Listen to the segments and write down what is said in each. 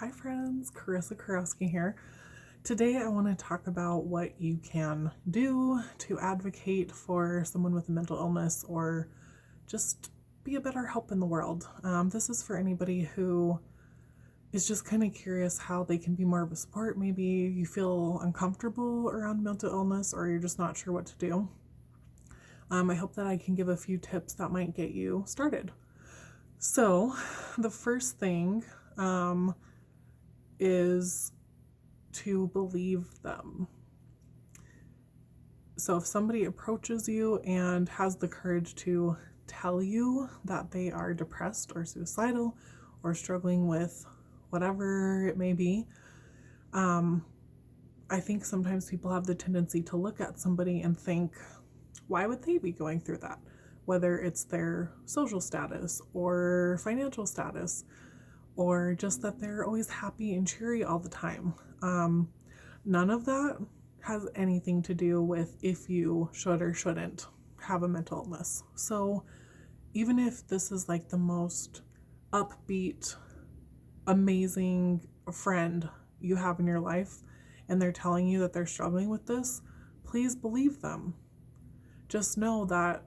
Hi friends, Carissa Kurowski here. Today I want to talk about what you can do to advocate for someone with a mental illness or just be a better help in the world. This is for anybody who is just kind of curious how they can be more of a support. Maybe you feel uncomfortable around mental illness or you're just not sure what to do. I hope that I can give a few tips that might get you started. So, the first thing is to believe them. So if somebody approaches you and has the courage to tell you that they are depressed or suicidal or struggling with whatever it may be, I think sometimes people have the tendency to look at somebody and think, why would they be going through that? Whether it's their social status or financial status, or just that they're always happy and cheery all the time. None of that has anything to do with if you should or shouldn't have a mental illness. So even if this is like the most upbeat, amazing friend you have in your life and they're telling you that they're struggling with this, please believe them. Just know that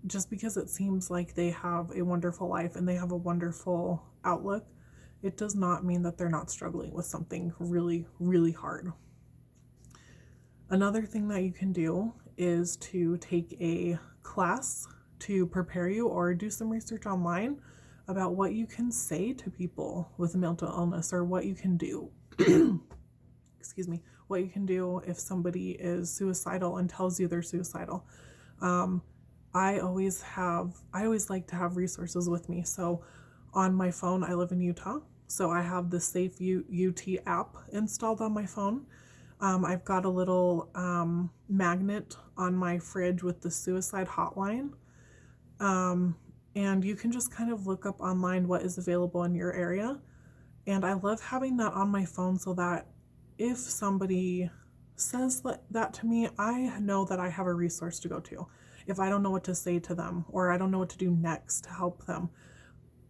just because it seems like they have a wonderful life and they have a wonderful outlook, it does not mean that they're not struggling with something really, really hard. Another thing that you can do is to take a class to prepare you or do some research online about what you can say to people with a mental illness or what you can do. Excuse me, what you can do if somebody is suicidal and tells you they're suicidal. I always like to have resources with me. So on my phone, I live in Utah, so I have the Safe UT app installed on my phone. I've got a little magnet on my fridge with the suicide hotline. And you can just kind of look up online what is available in your area. And I love having that on my phone so that if somebody says that to me, I know that I have a resource to go to. If I don't know what to say to them or I don't know what to do next to help them,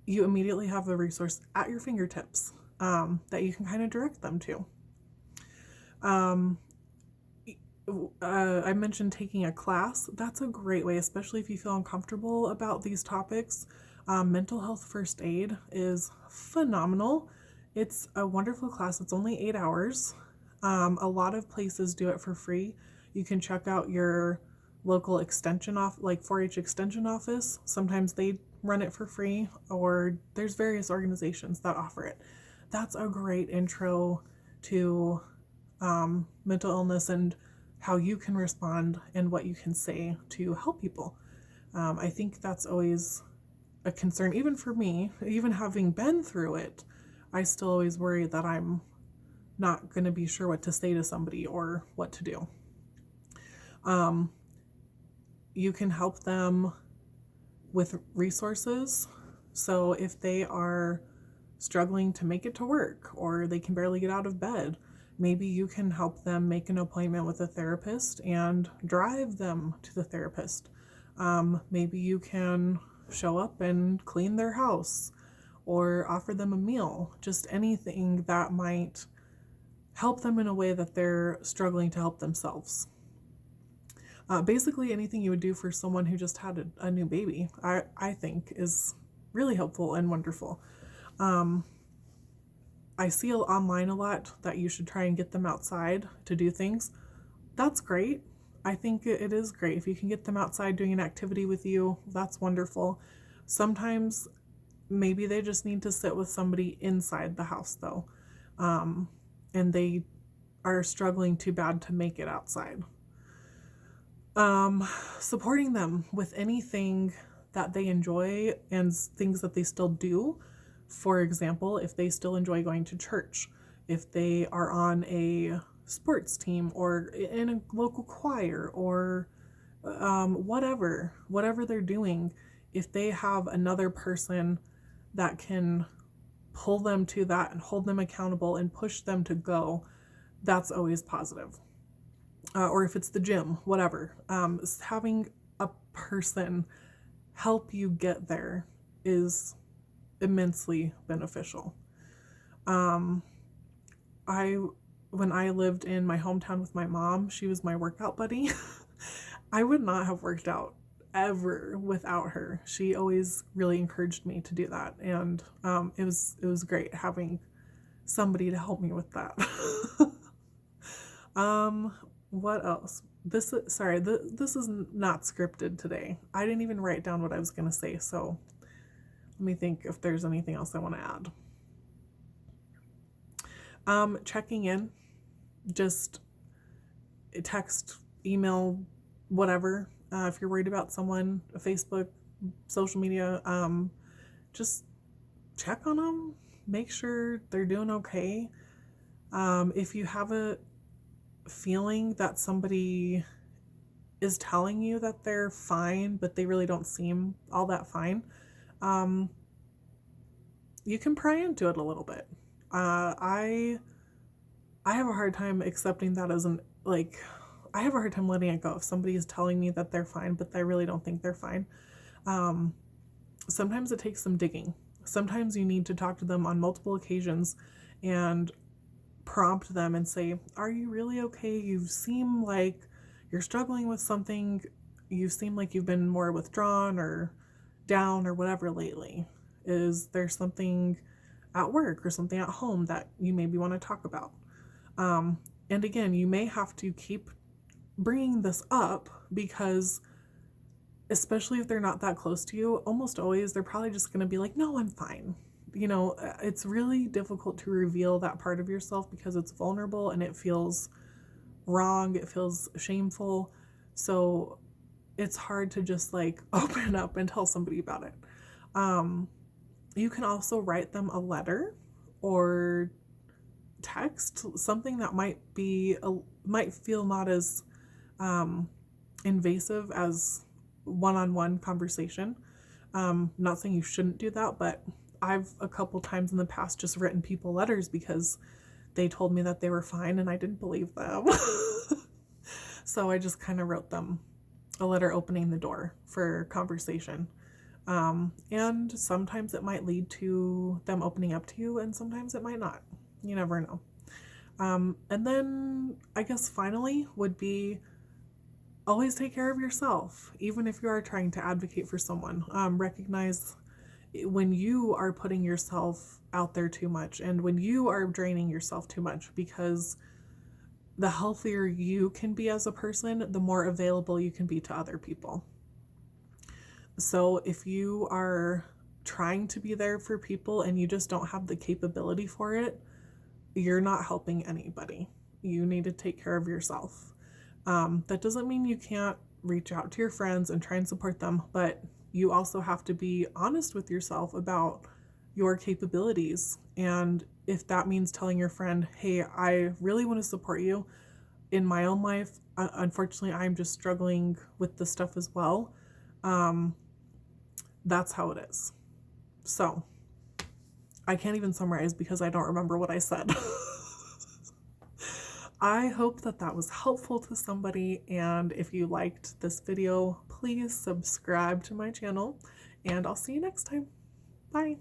you immediately have the resource at your fingertips that you can kind of direct them to. I mentioned taking a class. That's a great way, especially if you feel uncomfortable about these topics. Mental health first aid is phenomenal. It's a wonderful class. It's only 8 hours. A lot of places do it for free. You can check out your local extension like 4-H extension office. Sometimes they run it for free, or there's various organizations that offer it. That's a great intro to mental illness and how you can respond and what you can say to help people. I think that's always a concern, even for me, even having been through it. I still always worry that I'm not going to be sure what to say to somebody or what to do. You can help them with resources. So if they are struggling to make it to work or they can barely get out of bed, maybe you can help them make an appointment with a therapist and drive them to the therapist. Maybe you can show up and clean their house or offer them a meal, just anything that might help them in a way that they're struggling to help themselves. Basically anything you would do for someone who just had a new baby, I think is really helpful and wonderful. I see online a lot that you should try and get them outside to do things. That's great. I think it is great. If you can get them outside doing an activity with you, that's wonderful. Sometimes maybe they just need to sit with somebody inside the house though. And they are struggling too bad to make it outside. Supporting them with anything that they enjoy and things that they still do. For example, if they still enjoy going to church, if they are on a sports team or in a local choir or whatever they're doing, if they have another person that can pull them to that and hold them accountable and push them to go, that's always positive. Or if it's the gym, whatever. Having a person help you get there is immensely beneficial. I when I lived in my hometown with my mom, she was my workout buddy. I would not have worked out ever without her. She always really encouraged me to do that, and it was great having somebody to help me with that. What else? This is not scripted today. I didn't even write down what I was gonna say, so let me think if there's anything else I want to add. Checking in, just text, email, whatever. If you're worried about someone, Facebook, social media, just check on them, make sure they're doing okay. If you have a feeling that somebody is telling you that they're fine, but they really don't seem all that fine, you can pry into it a little bit. I have a hard time accepting that as I have a hard time letting it go. If somebody is telling me that they're fine, but I really don't think they're fine. Sometimes it takes some digging. Sometimes you need to talk to them on multiple occasions and prompt them and say, are you really okay? You seem like you're struggling with something. You seem like you've been more withdrawn or down or whatever lately. Is there something at work or something at home that you maybe want to talk about? And again, you may have to keep bringing this up because, especially if they're not that close to you, almost always they're probably just going to be like, no, I'm fine. It's really difficult to reveal that part of yourself because it's vulnerable and it feels wrong. It feels shameful. So it's hard to just open up and tell somebody about it. You can also write them a letter or text, something that might feel not as invasive as one-on-one conversation. Not saying you shouldn't do that, but I've a couple times in the past just written people letters because they told me that they were fine and I didn't believe them. So I just kind of wrote them a letter opening the door for conversation. And sometimes it might lead to them opening up to you, and sometimes it might not. You never know. And then I guess finally would be always take care of yourself. Even if you are trying to advocate for someone, recognize when you are putting yourself out there too much and when you are draining yourself too much, because the healthier you can be as a person, the more available you can be to other people. So if you are trying to be there for people and you just don't have the capability for it, you're not helping anybody. You need to take care of yourself. That doesn't mean you can't reach out to your friends and try and support them, but you also have to be honest with yourself about your capabilities. And if that means telling your friend, hey, I really want to support you in my own life, unfortunately, I'm just struggling with this stuff as well. That's how it is. So I can't even summarize because I don't remember what I said. I hope that was helpful to somebody, and if you liked this video, please subscribe to my channel, and I'll see you next time. Bye.